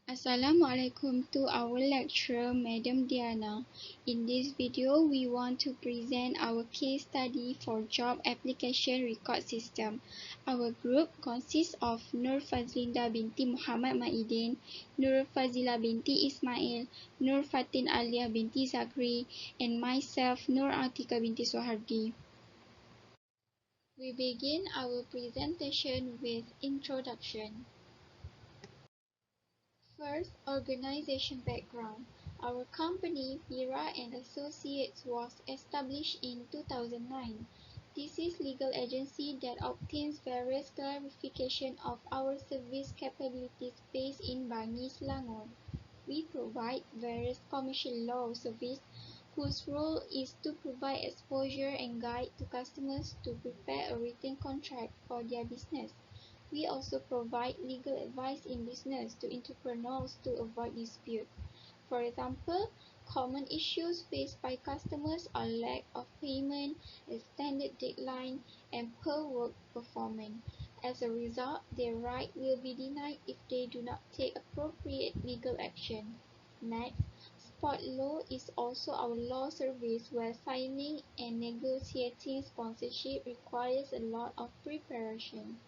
Assalamualaikum to our lecturer, Madam Diana. In this video, we want to present our case study for job application record system. Our group consists of Nur Fazlinda binti Muhammad Maidin, Nur Fazila binti Ismail, Nur Fatin Alia binti Zakri, and myself, Nur Atika binti Sohardi. We begin our presentation with introduction. First, organization background. Our company, MIRA and Associates, was established in 2009. This is legal agency that obtains various clarification of our service capabilities based in Bangi, Selangor. We provide various commercial law service whose role is to provide exposure and guide to customers to prepare a written contract for their business. We also provide legal advice in business to entrepreneurs to avoid dispute. For example, common issues faced by customers are lack of payment, extended deadline, and poor work performance. As a result, their right will be denied if they do not take appropriate legal action. Next, sport law is also our law service where signing and negotiating sponsorship requires a lot of preparation.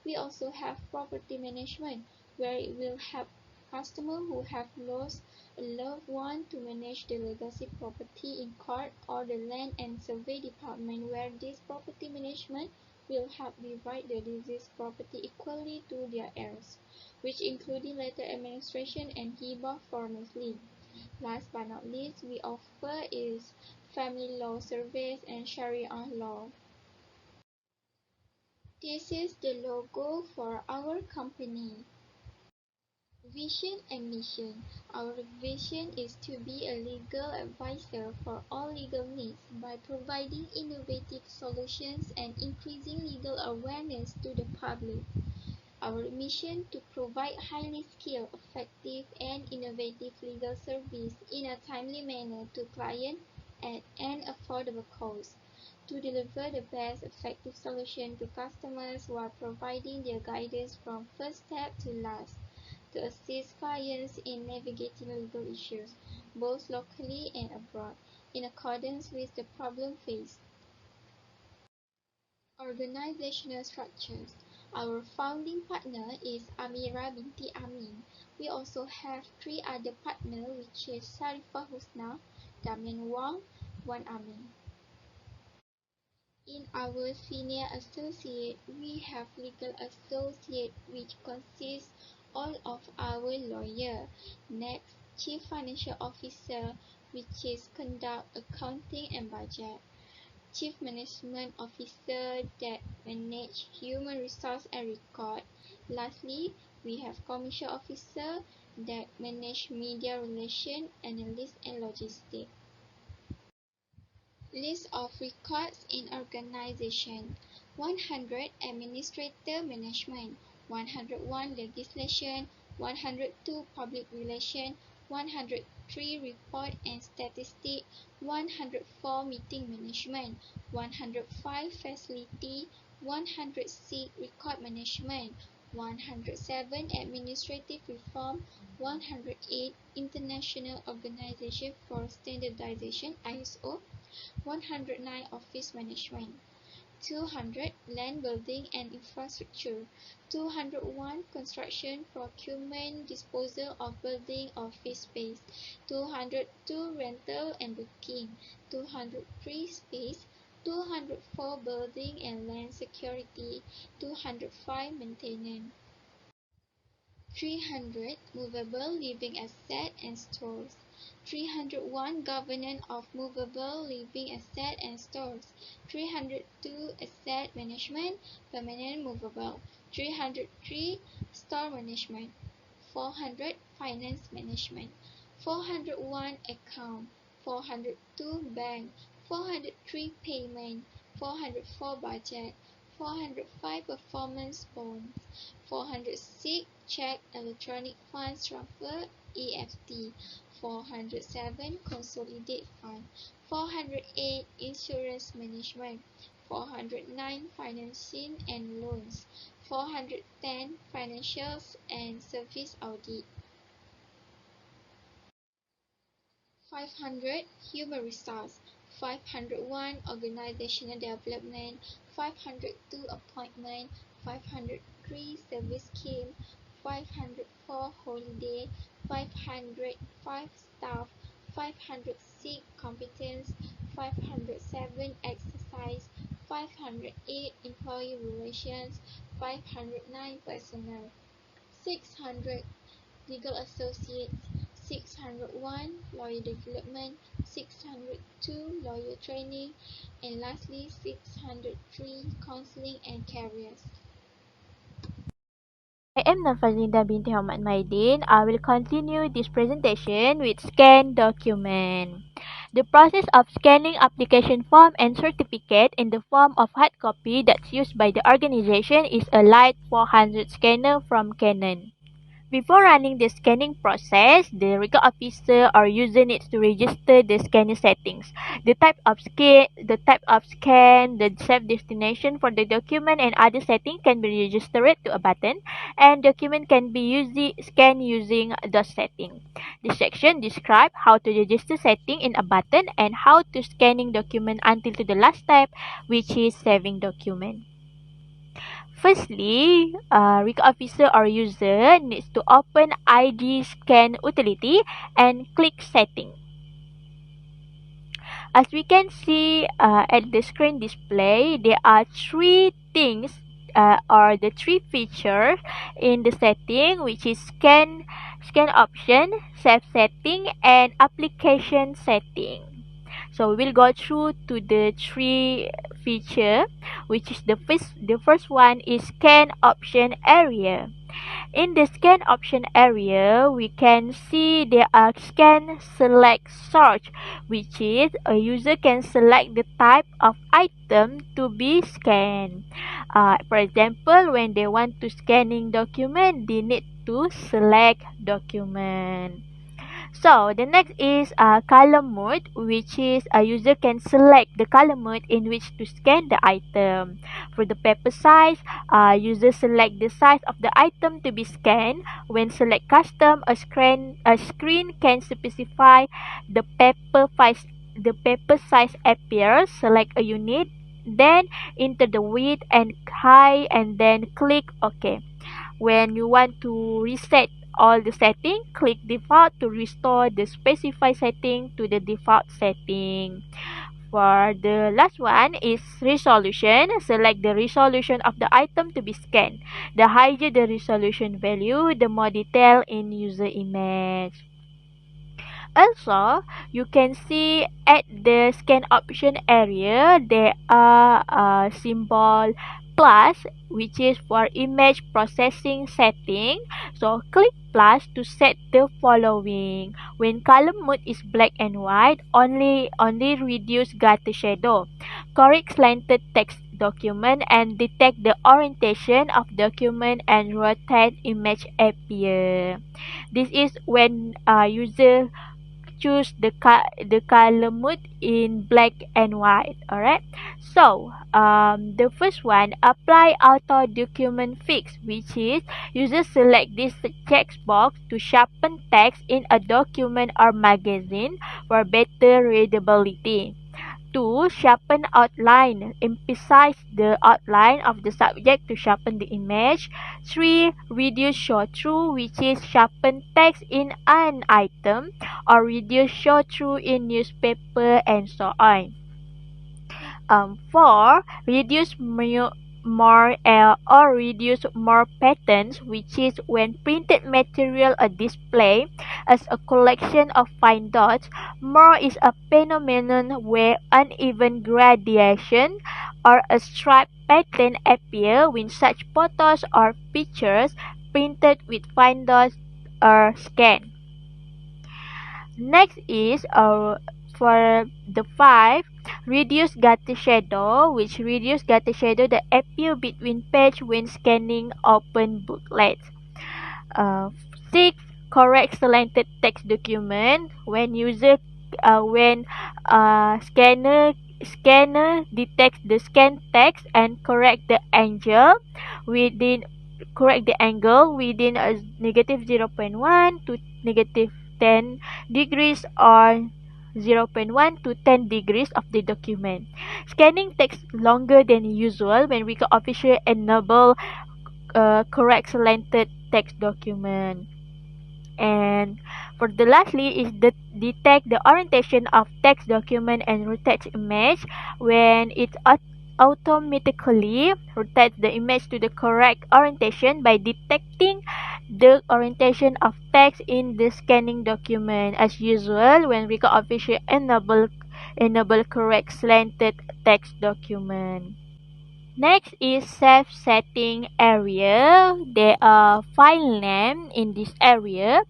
We also have property management, where it will help customers who have lost a loved one to manage the legacy property in court, or the land and survey department, where this property management will help divide the deceased property equally to their heirs, which including letter administration and hibah formality. Last but not least, we offer is family law service and Sharia law. This is the logo for our company. Vision and mission. Our vision is to be a legal advisor for all legal needs by providing innovative solutions and increasing legal awareness to the public. Our mission to provide highly skilled, effective, and innovative legal service in a timely manner to clients at an affordable cost. To deliver the best effective solution to customers while providing their guidance from first step to last. To assist clients in navigating legal issues, both locally and abroad, in accordance with the problem faced. Organizational structures. Our founding partner is Amira binti Amin. We also have 3 other partners, which is Sarifah Husna, Damian Wang, Wan Amin. In our senior associate, we have legal associate, which consists all of our lawyer. Next, chief financial officer, which is conduct accounting and budget. Chief management officer that manage human resource and record. Lastly, we have commercial officer that manage media relation, analyst and logistics. List of records in organization. 100 Administrator Management, 101 Legislation, 102 Public Relation, 103 Report and Statistics, 104 Meeting Management, 105 Facility, 106 Record Management, 107 Administrative Reform, 108 International Organization for Standardization (ISO), 109 Office Management, 200 Land Building and Infrastructure, 201 Construction, Procurement, Disposal of Building Office Space, 202 Rental and Booking, 203 Space, 204 Building and Land Security, 205 Maintenance. 300 Movable Living Asset and Stores, 301 Governance of Movable Living Asset and Stores, 302 Asset Management, Permanent Movable, 303 Store Management, 400 Finance Management, 401 Account, 402 Bank, 403 Payment, 404 Budget, 405 Performance Bonds, 406 Check Electronic Funds Transfer (EFT), 407 Consolidate Fund, 408 Insurance Management, 409 Financing and Loans, 410 Financials and Service Audit. 500 Human Resource, 501 Organizational Development, 502 Appointment, 503 Service Scheme, 504 Holiday, 505 Staff, 506 Competence, 507 Exercise, 508 Employee Relations, 509 Personnel, 600 Legal Associates, 601 Lawyer Development, 602 Lawyer Training, and lastly 603 Counseling and Careers. I am Nafazinda binti Muhammad Maidin. I will continue this presentation with Scan Document. The process of scanning application form and certificate in the form of hard copy that's used by the organization is a LIDE 400 scanner from CANON. Before running the scanning process, the record officer or user needs to register the scanner settings. The type of scan, the safe destination for the document and other settings can be registered to a button, and document can be scanned using the setting. This section describes how to register setting in a button and how to scanning document until to the last step, which is saving document. Firstly, record officer or user needs to open ID scan utility and click setting. As we can see at the screen display, there are three things or the three features in the setting, which is scan option, save setting, and application setting. So we'll go through to the three feature, which is the first one is scan option area. In the scan option area, we can see there are scan select search, which is a user can select the type of item to be scanned. For example, when they want to scanning document, they need to select document. So the next is color mode, which is a user can select the color mode in which to scan the item. For the paper size, user select the size of the item to be scanned. When select custom, a screen can specify the paper size appears. Select a unit, then enter the width and height, and then click OK. When you want to reset all the setting, click default to restore the specified setting to the default setting. For the last one is resolution. Select the resolution of the item to be scanned. The higher the resolution value, the more detail in user image. Also, you can see at the scan option area, there are a symbol plus, which is for image processing setting. So click plus to set the following. When color mode is black and white, only reduce gutter shadow. Correct slanted text document and detect the orientation of document and rotate image appear. This is when user choose the color mode in black and white. Alright, so the first one, apply auto document fix, which is user select this checkbox to sharpen text in a document or magazine for better readability. 2. Sharpen outline. Emphasize the outline of the subject to sharpen the image. 3. Reduce show-through, which is sharpen text in an item, or reduce show-through in newspaper, and so on. 4. Reduce or reduce more patterns, which is when printed material are displayed as a collection of fine dots. More is a phenomenon where uneven gradation or a stripe pattern appear when such photos or pictures printed with fine dots are scanned. Next is for the 5, reduce gutter shadow, which reduce gutter shadow that appear between page when scanning open booklets. 6. Correct slanted text document. When scanner detects the scanned text and correct the angle within -0.1 to -10 degrees or 0.1 to 10 degrees of the document. Scanning takes longer than usual when record officer enable correct slanted text document. And for the lastly is detect the orientation of text document and rotate image when it automatically rotates the image to the correct orientation by detecting the orientation of text in the scanning document. As usual, when record official enable correct slanted text document. Next is save setting area. There are file name in this area.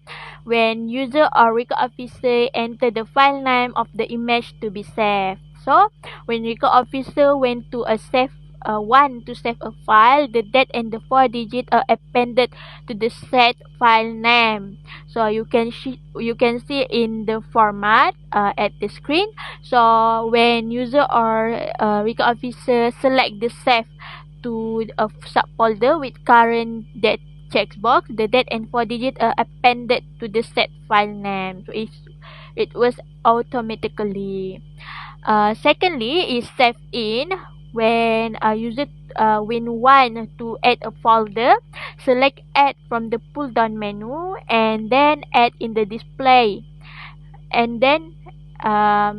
When user or record officer enter the file name of the image to be saved. So when record officer went to a save want to save a file, the date and the 4 digit are appended to the set file name. So you can see in the format at the screen. So when user or record officer select the save to a subfolder with current date checkbox, the date and 4 digit are appended to the set file name. So it was automatically. Secondly is save in. When user when want to add a folder, select add from the pull down menu and then add in the display, and then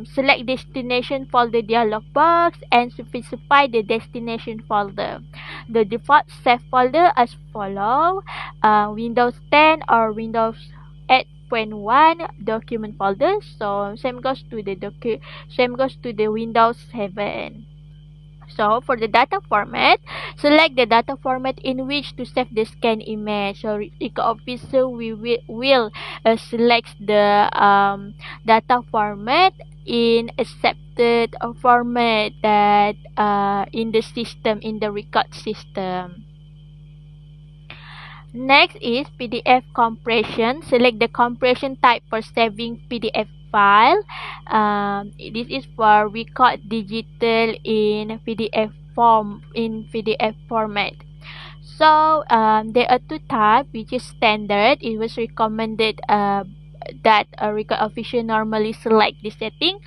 select destination folder dialog box and specify the destination folder. The default save folder as follow: Windows 10 or Windows 8.1 document folder. So same goes to the Windows 7. So for the data format, select the data format in which to save the scan image. So record officer will select the data format in accepted format that in the system, in the record system. Next is PDF compression. Select the compression type for saving PDF file. This is for record digital in PDF format. So there are two types, which is standard. It was recommended that a record official normally select this setting.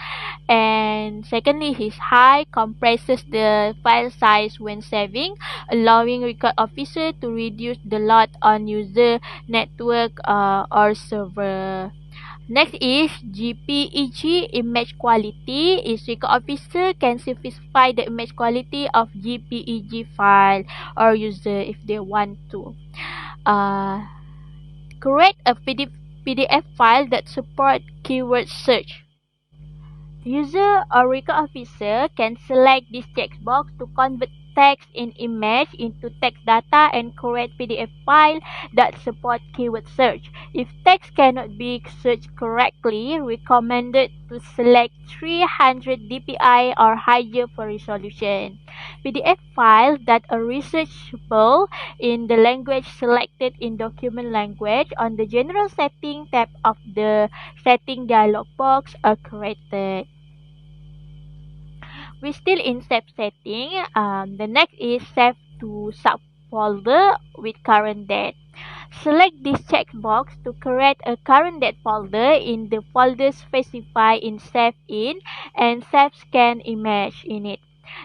And secondly, his high compresses the file size when saving, allowing record officer to reduce the load on user network or server. Next is JPEG image quality. Is record officer can specify the image quality of JPEG file or user if they want to. Create a PDF file that support keyword search. User or record officer can select this checkbox to convert text in image into text data and create PDF file that support keyword search. If text cannot be searched correctly, recommended to select 300 dpi or higher for resolution. PDF files that are researchable in the language selected in document language on the general setting tab of the setting dialog box are created. We're still in save setting. The next is save to subfolder with current date. Select this checkbox to create a current date folder in the folder specified in save in and save scan image in it.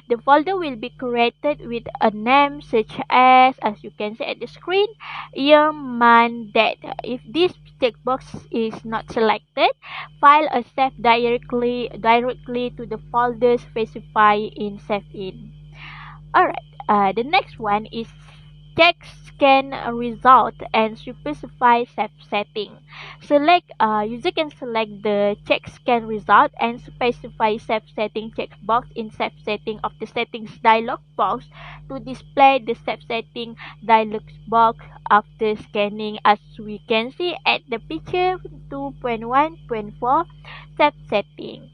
The folder will be created with a name such as you can see at the screen, year, month, date. If this checkbox is not selected, file a save directly to the folder specified in save in. Alright, the next one is check scan result and specify save setting. User can select the check scan result and specify save setting checkbox in save setting of the settings dialog box to display the save setting dialog box after scanning, as we can see at the picture 2.1.4 save setting.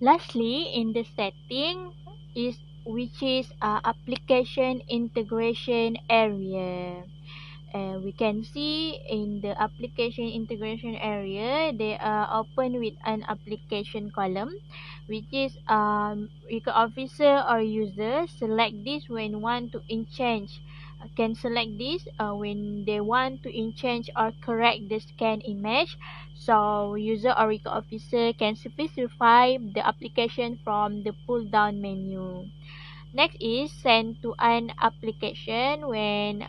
Lastly, in the setting is which is application integration area. We can see in the application integration area they are open with an application column, which is record officer or user select this when want to change can select this when they want to change or correct the scan image. So user or record officer can specify the application from the pull down menu. Next is send to an application when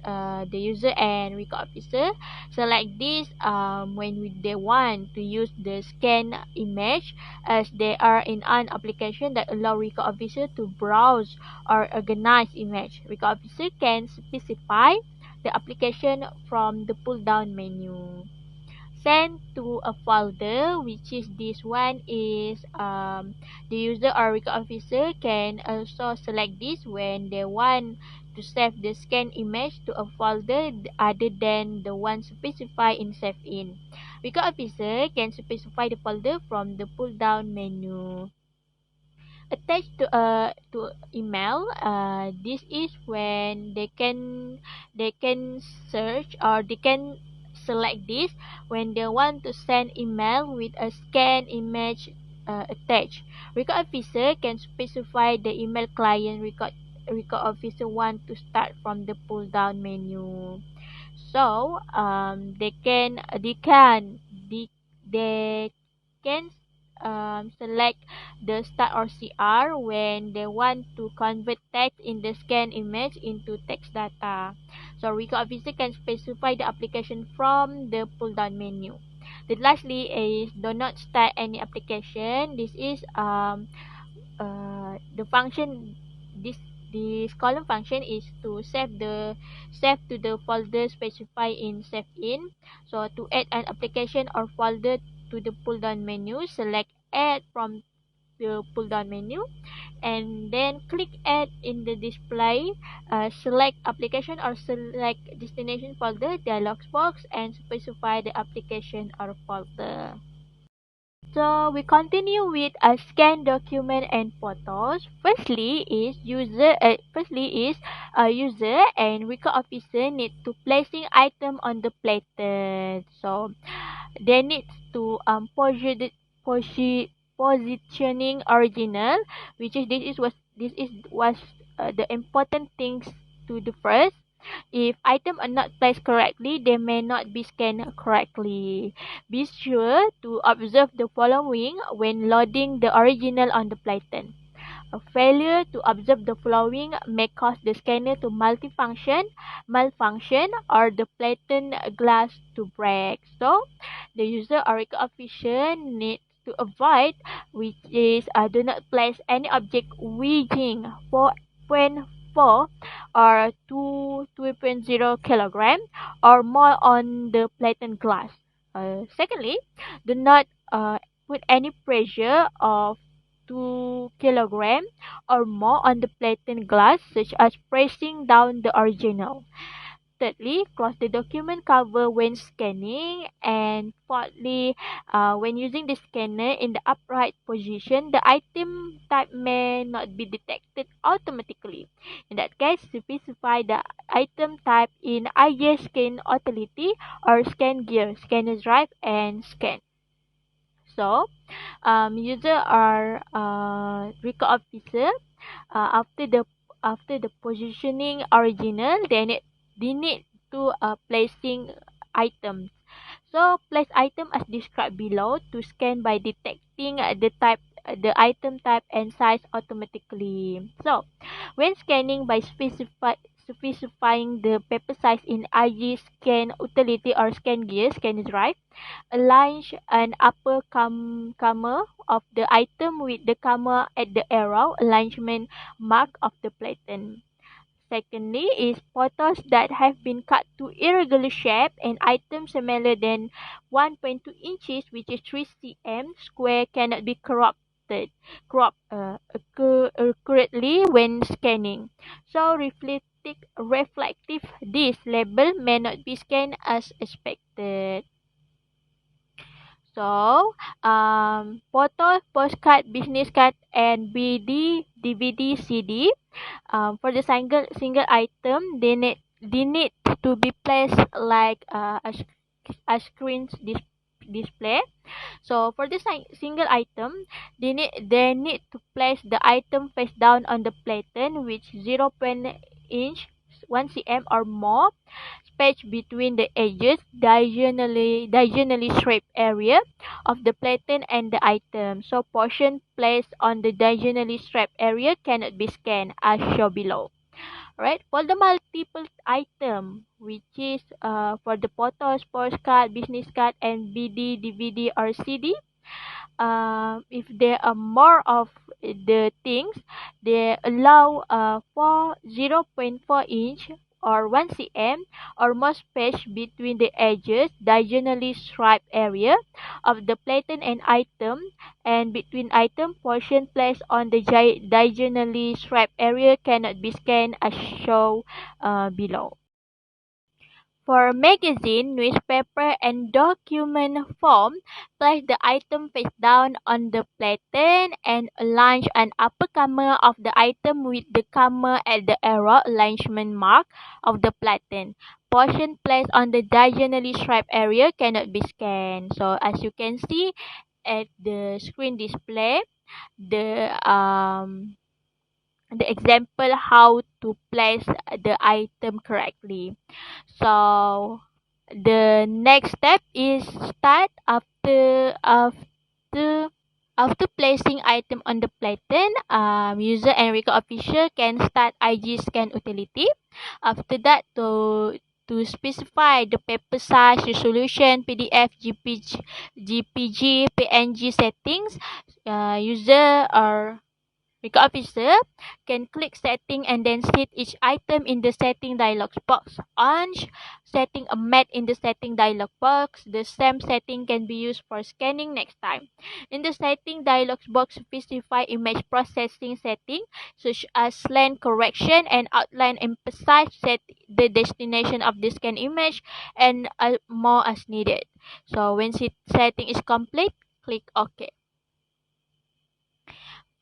the user and record officer select this when they want to use the scan image, as they are in an application that allow record officer to browse or organize image. Record officer can specify the application from the pull down menu. Send to a folder, which is this one is the user or record officer can also select this when they want to save the scan image to a folder other than the one specified in save in. Record officer can specify the folder from the pull down menu. Attached to email, this is when they can search or they can select this when they want to send email with a scan image attached. Record officer can specify the email client record officer want to start from the pull down menu. So they can select the start or CR when they want to convert text in the scan image into text data. So record officer can specify the application from the pull down menu. Then lastly is do not start any application. This is the function. This column function is to save to the folder specified in save in. So to add an application or folder to the pull down menu, select add from the pull down menu and then click add in the display. Select application or select destination folder dialog box and specify the application or folder. So we continue with a scan document and photos. Firstly is a user and record officer need to placing item on the platter. So they need to positioning original, which is this is was the important things to the first. If items are not placed correctly, they may not be scanned correctly. Be sure to observe the following when loading the original on the platen. A failure to observe the following may cause the scanner to malfunction, or the platen glass to break. So, the user or record officer needs to avoid, which is do not place any object weighing 4.4 or 2.0 kilogram or more on the platen glass. Secondly, do not put any pressure of 2 kilogram or more on the platen glass, such as pressing down the original. Thirdly, close the document cover when scanning. And fourthly, when using the scanner in the upright position, the item type may not be detected automatically. In that case, specify the item type in either scan utility or scan gear, scanner drive, and scan. So, user or record officer after the positioning original, they need to placing items. So place item as described below to scan by detecting the item type and size automatically. So when scanning by specifying the paper size in IG scan utility or scan gear, scan drive, align an upper camera of the item with the camera at the arrow alignment mark of the platen. Secondly is photos that have been cut to irregular shape and items smaller than 1.2 inches, which is 3 cm square, cannot be accurately when scanning. So reflective this label may not be scanned as expected. So, photo, postcard, business card, and DVD, CD. For the single item, they need to be placed like a screen display. So for the single item, they need to place the item face down on the platen, which 0.8 inch 1 cm or more space between the edges diagonally striped area of the platen and the item. So portion placed on the diagonally striped area cannot be scanned as shown below. Right? For the multiple item, which is for the photo, sports card, business card, and BD, DVD, or CD, if there are more of the things, they allow for 0.4 inch or 1 cm or more space between the edges diagonally striped area of the platen and item, and between item portion placed on the diagonally striped area cannot be scanned as shown below. For magazine, newspaper, and document form, place the item face down on the platen and align an upper comma of the item with the comma at the arrow alignment mark of the platen. Portion placed on the diagonally striped area cannot be scanned. So as you can see at the screen display, the example how to place the item correctly. So the next step is start after placing item on the platen. User and record official can start IG scan utility. After that, to specify the paper size, resolution, PDF, GPG, PNG settings, user or Makeup officer can click setting and then set each item in the setting dialog box. On setting a mat in the setting dialog box, the same setting can be used for scanning next time. In the setting dialog box, specify image processing setting such as length correction and outline emphasize set the destination of the scan image and more as needed. So when setting is complete, click OK.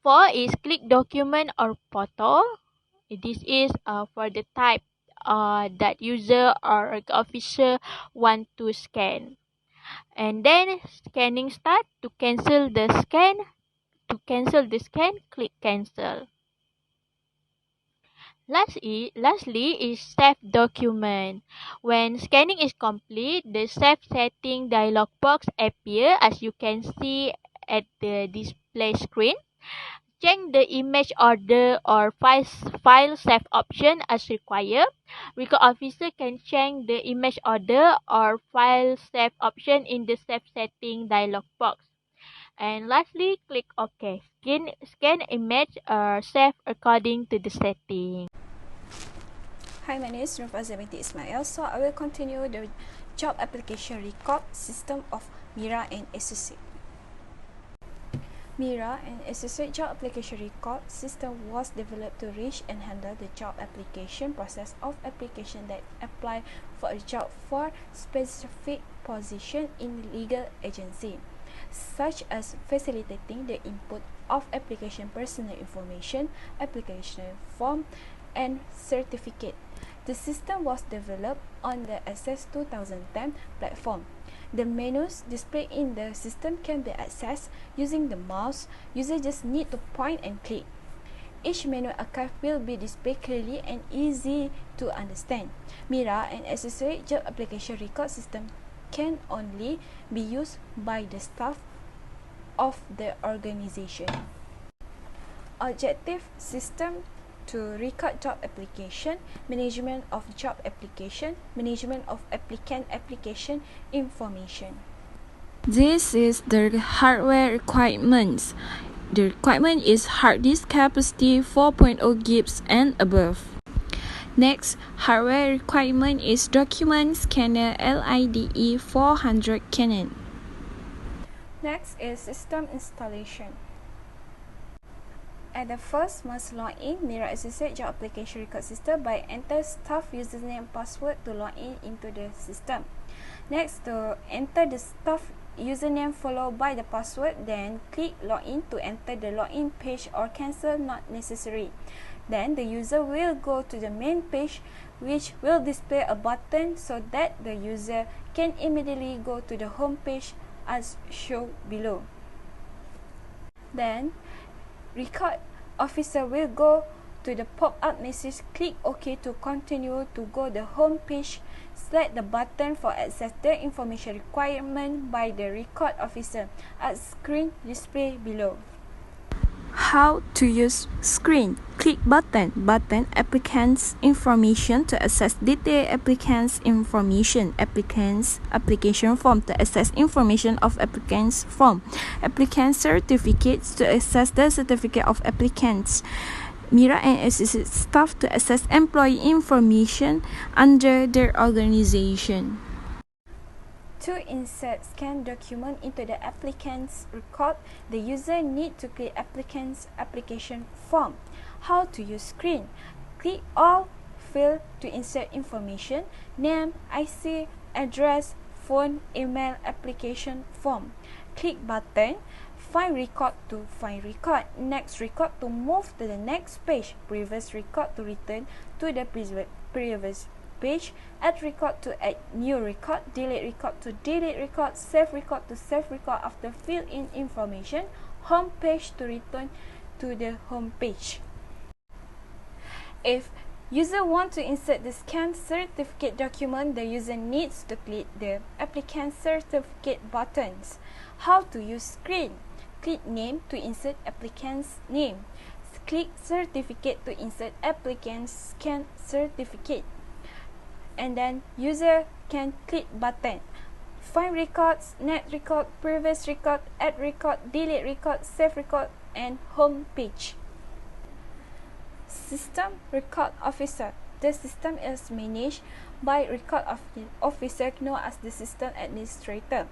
4 is click document or photo. This is for the type that user or officer want to scan. And then scanning start. To cancel the scan, click cancel. Lastly is save document. When scanning is complete, the save setting dialog box appear as you can see at the display screen. Change the image order or file save option as required. Record officer can change the image order or file save option in the save setting dialog box. And lastly, click OK. Scan image or save according to the setting. Hi, my name is Nurfazamiti Ismail. So I will continue the job application record system of MIRA and Associate. MIRA and Associate Job Application Record System was developed to reach and handle the job application process of application that apply for a job for specific position in legal agency, such as facilitating the input of application personal information, application form, and certificate. The system was developed on the Access 2010 platform. The menus displayed in the system can be accessed using the mouse. Users just need to point and click. Each menu archive will be displayed clearly and easy to understand. MIRA and Associate Job Application Record System can only be used by the staff of the organization. Objective system to record job application, management of job application, management of applicant application information. This is the hardware requirements. The requirement is hard disk capacity 4.0 gigs and above. Next, hardware requirement is document scanner LIDE 400 CANON. Next is system installation. At the first, must log in MIRA Associate Job Application Record System by enter staff username and password to log in into the system. Next, to enter the staff username followed by the password, then click login to enter the login page or cancel not necessary. Then the user will go to the main page, which will display a button so that the user can immediately go to the home page as shown below. Then record officer will go To the pop-up message, click OK to continue to go the home page. Select the button for access the information requirement by the record officer at screen display below. How to use screen. Click button applicant's information to access detailed applicant's information. Applicant's application form to access information of applicant's form. Applicant certificates to access the certificate of applicants. MIRA and associate staff to access employee information under their organization. To insert scanned document into the applicant's record, the user need to click applicant's application form. How to use screen. Click all field to insert information, name, IC, address, phone, email, application form. Click button, find record to find record, next record to move to the next page, previous record to return to the previous page, add record to add new record, delete record to delete record, save record to save record after fill in information, home page to return to the home page. If user want to insert the scanned certificate document, the user needs to click the applicant certificate buttons. How to use screen. Click name to insert applicant's name. Click certificate to insert applicant's scanned certificate. And then user can click button, find records, net record, previous record, add record, delete record, save record, and home page. System record officer. The system is managed by record officer known as the system administrator.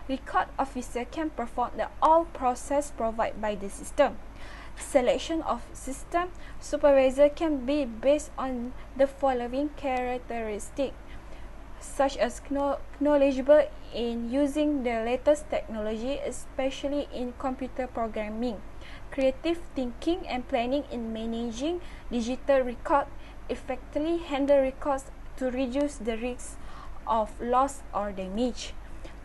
Record officer can perform the all process provided by the system. Selection of system supervisor can be based on the following characteristics, such as knowledgeable in using the latest technology, especially in computer programming, creative thinking and planning in managing digital record, effectively handle records to reduce the risk of loss or damage,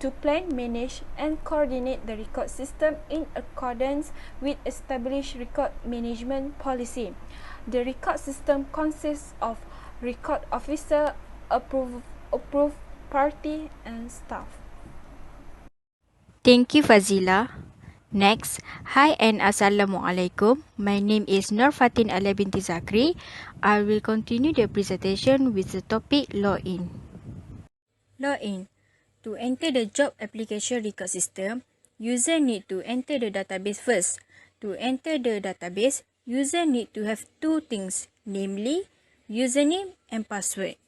to plan, manage, and coordinate the record system in accordance with established record management policy. The record system consists of record officer, approved party, and staff. Thank you, Fazila. Next, hi and assalamualaikum. My name is Nur Fatin Alia binti Zakri. I will continue the presentation with the topic login. Login. To enter the job application record system, user need to enter the database first. To enter the database, user need to have two things, namely username and password.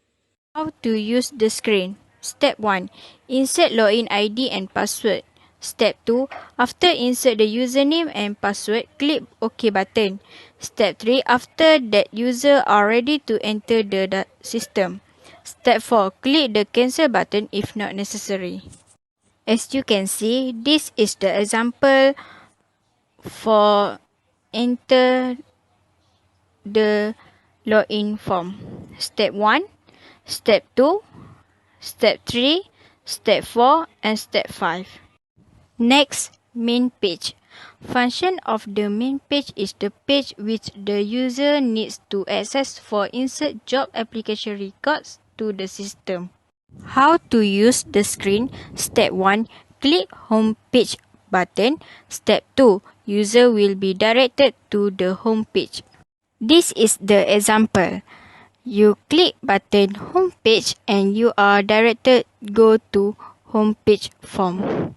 How to use the screen? Step 1. Insert login ID and password. Step 2. After insert the username and password, click OK button. Step 3. After that user are ready to enter the system. Step 4. Click the cancel button if not necessary. As you can see, this is the example for enter the login form. Step 1, Step 2, Step 3, Step 4 and Step 5. Next, main page. Function of the main page is the page which the user needs to access for insert job application records to the system. How to use the screen? Step 1. Click home page button. Step 2. User will be directed to the home page. This is the example. You click button home page and you are directed go to home page form.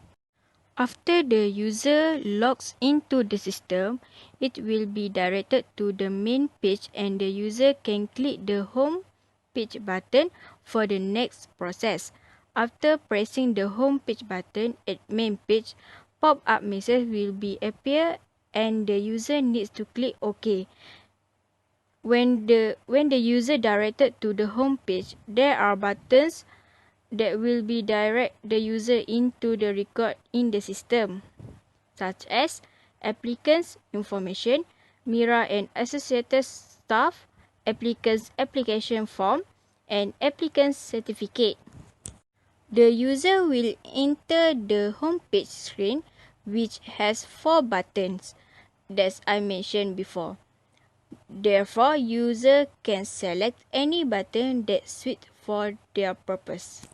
After the user logs into the system, it will be directed to the main page and the user can click the home page button for the next process. After pressing the home page button at main page, pop-up message will be appear and the user needs to click OK. When the user directed to the home page, there are buttons that will be direct the user into the record in the system, such as applicants information, MIRA and associated staff, applicants application form, and applicants certificate. The user will enter the home page screen, which has 4 buttons that I mentioned before. Therefore, user can select any button that suits for their purpose.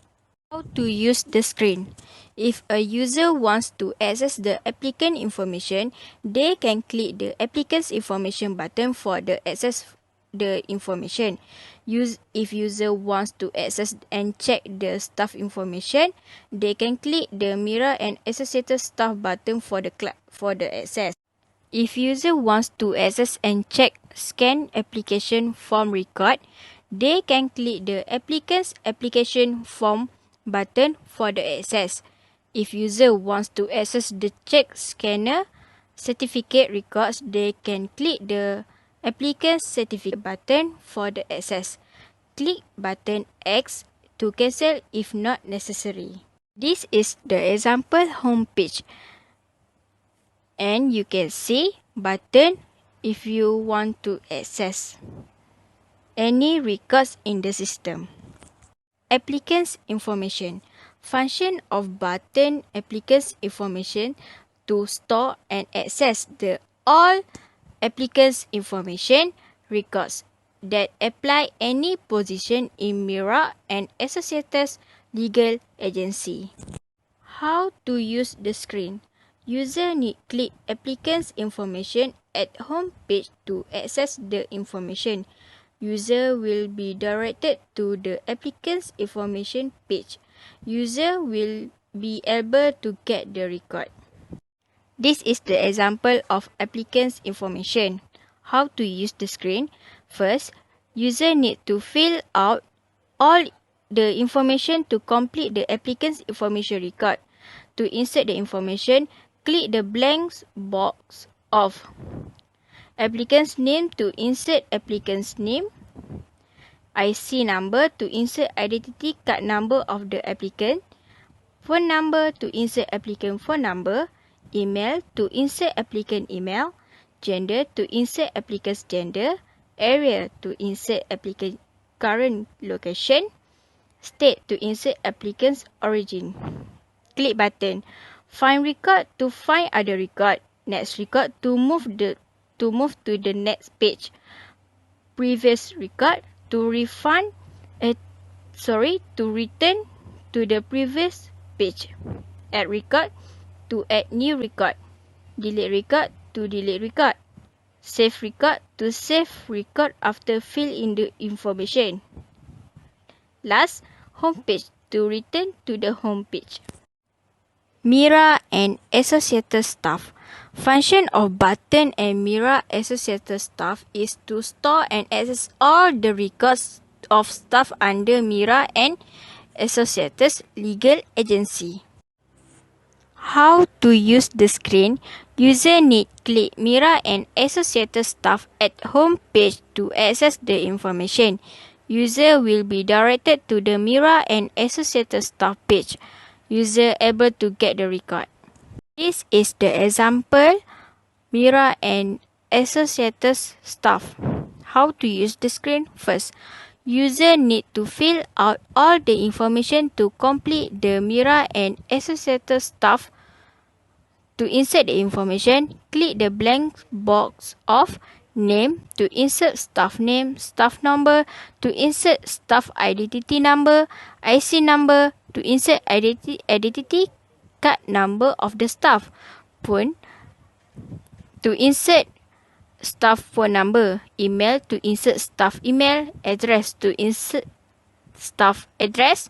How to use the screen. If a user wants to access the applicant information, they can click the applicant's information button for the access the information. If user wants to access and check the staff information, they can click the MIRA and associated staff button for the access. If user wants to access and check scan application form record, they can click the applicant's application form button for the access. If user wants to access the check scanner certificate records, they can click the applicant's certificate button for the access. Click button X to cancel if not necessary. This is the example home page. And you can see button if you want to access any records in the system. Applicant's information. Function of button applicant's information to store and access the all applicant's information records that apply any position in MIRA and associated legal agency. How to use the screen. User need click applicant's information at home page to access the information. User will be directed to the applicant's information page. User will be able to get the record. This is the example of applicant's information. How to use the screen. First, user need to fill out all the information to complete the applicant's information record. To insert the information, click the blank box of applicant's name to insert applicant's name, IC number to insert identity card number of the applicant, phone number to insert applicant phone number, email to insert applicant email, gender to insert applicant's gender, area to insert applicant current location, state to insert applicant's origin. Click button. Find record to find other record. Next record to move to the next page. Previous record to return to the previous page. Add record to add new record. Delete record to delete record. Save record to save record after fill in the information. Last, home page to return to the home page. MIRA and associated stuff. Function of button and MIRA associated stuff is to store and access all the records of stuff under MIRA and associated legal agency. How to use the screen. User need click MIRA and associated stuff at home page to access the information. User will be directed to the MIRA and associated stuff page. User able to get the record. This is the example MIRA and associated stuff. How to use the screen. First, user need to fill out all the information to complete the MIRA and associated stuff. To insert the information, click the blank box of name to insert staff name, staff number, to insert staff identity number, IC number, to insert identity card number of the staff, phone, to insert staff phone number, email, to insert staff email, address, to insert staff address,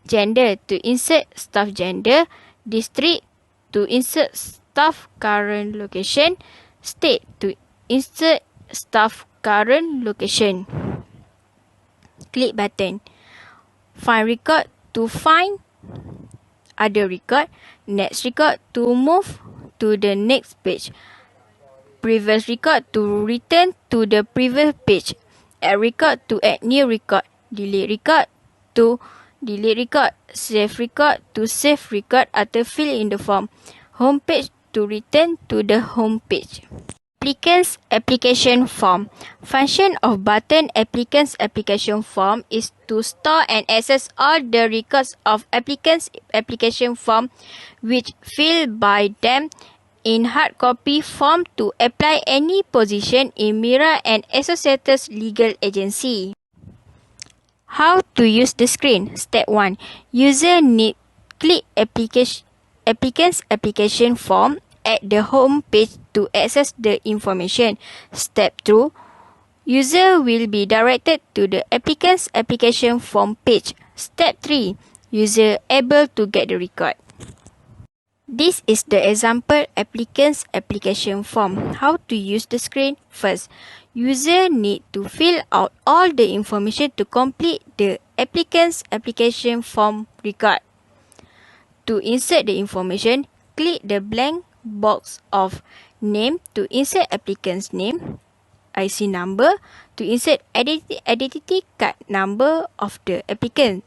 gender, to insert staff gender, district, to insert staff current location, state, to insert staff current location. Click button. Find record to find other record. Next record to move to the next page. Previous record to return to the previous page. Add record to add new record. Delete record to delete record. Save record to save record after fill in the form. Home page to return to the home page. Applicant's application form. Function of button applicant's application form is to store and access all the records of applicant's application form which filled by them in hard copy form to apply any position in MIRA and associated legal agency. How to use the screen? Step 1. User need click applicant's application form at the home page to access the information. Step 2. User will be directed to the applicant's application form page. Step 3. User able to get the record. This is the example applicant's application form. How to use the screen? First, user need to fill out all the information to complete the applicant's application form record. To insert the information, click the blank box of name to insert applicant's name, IC number to insert identity card number of the applicant,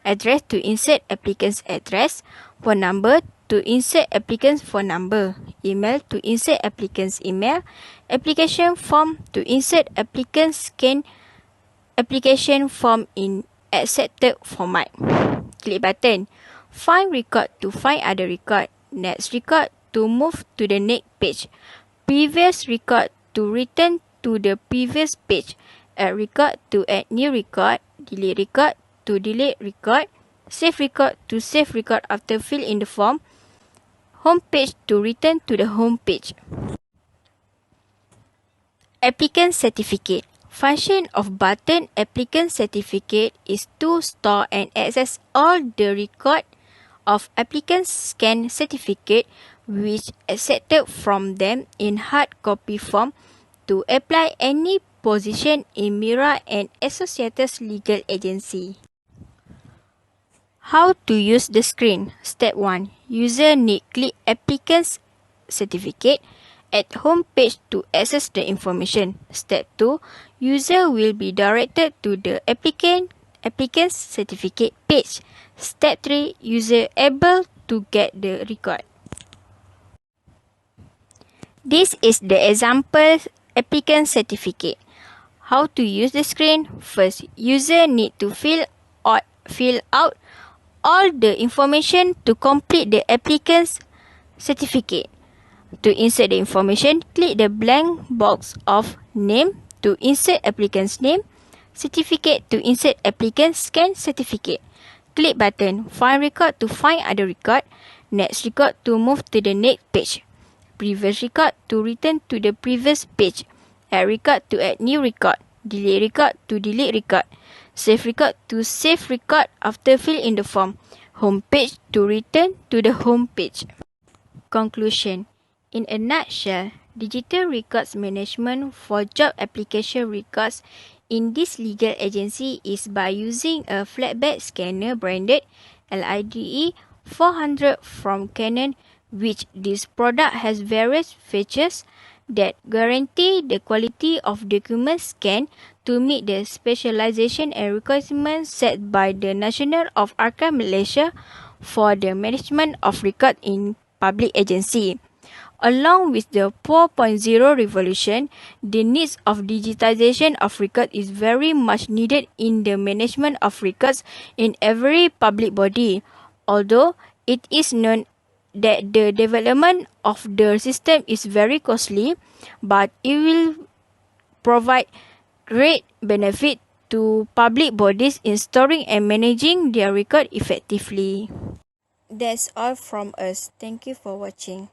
address to insert applicant's address, phone number to insert applicant's phone number, email to insert applicant's email, application form to insert applicant's scan application form in accepted format. Click button. Find record to find other record. Next record to move to the next page. Previous record to return to the previous page. Add record to add new record. Delete record to delete record. Save record to save record after fill in the form. Home page to return to the home page. Applicant certificate. Function of button applicant certificate is to store and access all the record of applicant's scan certificate which accepted from them in hard copy form to apply any position in MIRA and associated legal agency. How to use the screen? Step 1. User need click applicant's certificate at home page to access the information. Step 2. User will be directed to the applicant's certificate page. Step 3. User able to get the record. This is the example applicant certificate. How to use the screen? First, user need to fill out all the information to complete the applicant's certificate. To insert the information, click the blank box of name to insert applicant's name, certificate to insert applicant's scan certificate. Click button, find record to find other record, next record to move to the next page, previous record to return to the previous page, add record to add new record, delete record to delete record, save record to save record after fill in the form, home page to return to the home page. Conclusion. In a nutshell, digital records management for job application records in this legal agency is by using a flatbed scanner branded LIDE 400 from CANON, which this product has various features that guarantee the quality of documents scanned to meet the specialization and requirements set by the National of Archives Malaysia for the management of record in public agency. Along with the 4.0 revolution, the needs of digitization of record is very much needed in the management of records in every public body. Although it is known that the development of the system is very costly, but it will provide great benefit to public bodies in storing and managing their record effectively. That's all from us. Thank you for watching.